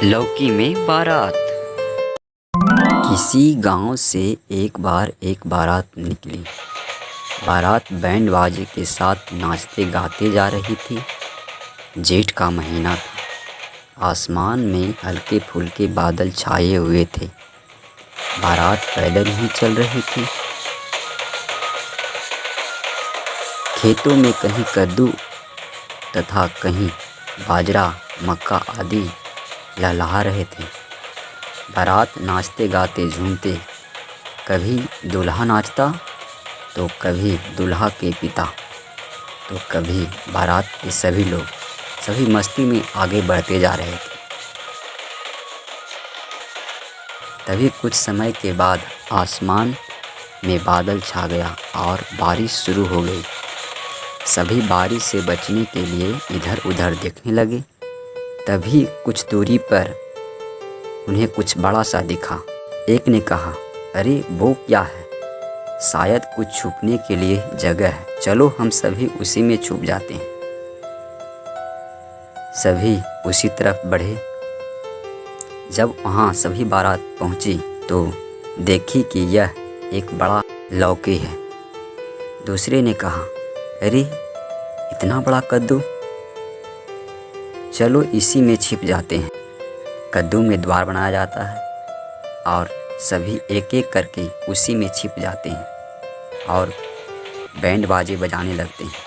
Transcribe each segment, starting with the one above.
लौकी में बारात। किसी गांव से एक बार एक बारात निकली। बारात बैंड बाजे के साथ नाचते गाते जा रही थी। जेठ का महीना था। आसमान में हल्के फुल्के बादल छाए हुए थे। बारात पैदल ही चल रही थी। खेतों में कहीं कद्दू तथा कहीं बाजरा, मक्का आदि लहलहा रहे थे। बारात नाचते गाते झूमते, कभी दूल्हा नाचता तो कभी दूल्हा के पिता तो कभी बारात के सभी लोग, सभी मस्ती में आगे बढ़ते जा रहे थे। तभी कुछ समय के बाद आसमान में बादल छा गया और बारिश शुरू हो गई। सभी बारिश से बचने के लिए इधर उधर देखने लगे। तभी कुछ दूरी पर उन्हें कुछ बड़ा सा दिखा। एक ने कहा, अरे वो क्या है? शायद कुछ छुपने के लिए जगह है। चलो हम सभी उसी में छुप जाते हैं। सभी उसी तरफ बढ़े। जब वहाँ सभी बारात पहुँची तो देखी कि यह एक बड़ा लौकी है। दूसरे ने कहा, अरे इतना बड़ा कद्दू, चलो इसी में छिप जाते हैं। कद्दू में द्वार बनाया जाता है और सभी एक एक करके उसी में छिप जाते हैं और बैंड बाजे बजाने लगते हैं।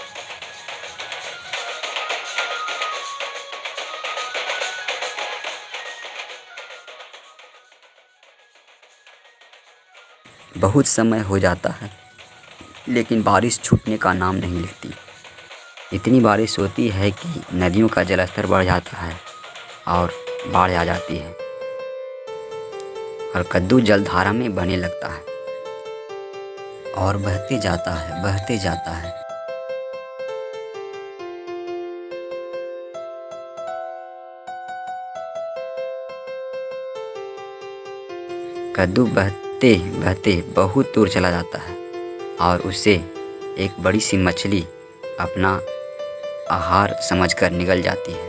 बहुत समय हो जाता है लेकिन बारिश छूटने का नाम नहीं लेती। इतनी बारिश होती है कि नदियों का जलस्तर बढ़ जाता है और बाढ़ आ जाती है और कद्दू जलधारा में बहने लगता है और बहते जाता है, बहते जाता है। कद्दू बहते बहते बहुत दूर चला जाता है और उसे एक बड़ी सी मछली अपना आहार समझकर निगल जाती है।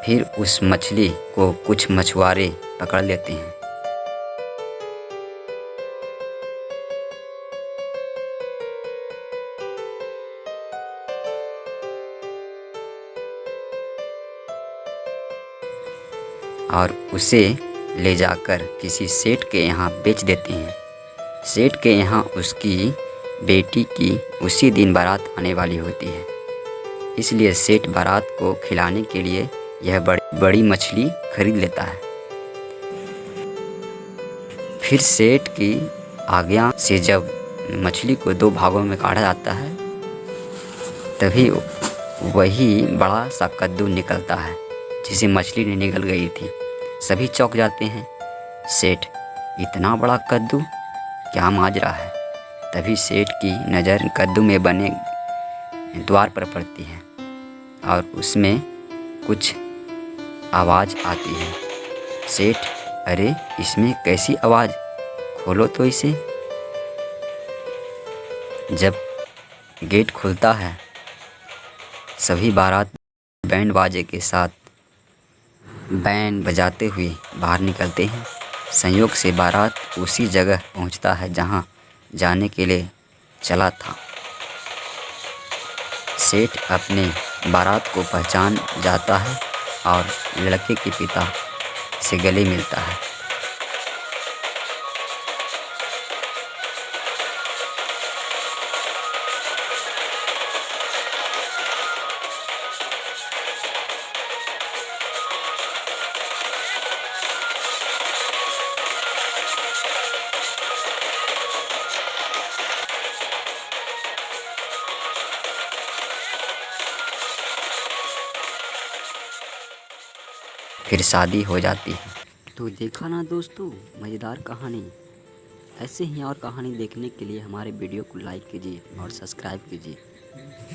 फिर उस मछली को कुछ मछुआरे पकड़ लेते हैं। और उसे ले जाकर किसी सेठ के यहाँ बेच देते हैं। सेठ के यहाँ उसकी बेटी की उसी दिन बारात आने वाली होती है, इसलिए सेठ बारात को खिलाने के लिए यह बड़ी मछली खरीद लेता है। फिर सेठ की आज्ञा से जब मछली को दो भागों में काटा जाता है तभी वही बड़ा सा कद्दू निकलता है जिसे मछली ने निगल गई थी। सभी चौंक जाते हैं। सेठ, इतना बड़ा कद्दू, क्या माजरा है? तभी सेठ की नज़र कद्दू में बने द्वार पर पड़ती है और उसमें कुछ आवाज़ आती है। सेठ, अरे इसमें कैसी आवाज़, खोलो तो इसे। जब गेट खुलता है सभी बारात बैंड बाजे के साथ बैंड बजाते हुए बाहर निकलते हैं। संयोग से बारात उसी जगह पहुंचता है जहां जाने के लिए चला था। सेठ अपने बारात को पहचान जाता है और लड़के के पिता से गले मिलता है। फिर शादी हो जाती है। तो देखा ना दोस्तों, मज़ेदार कहानी। ऐसे ही और कहानी देखने के लिए हमारे वीडियो को लाइक कीजिए और सब्सक्राइब कीजिए।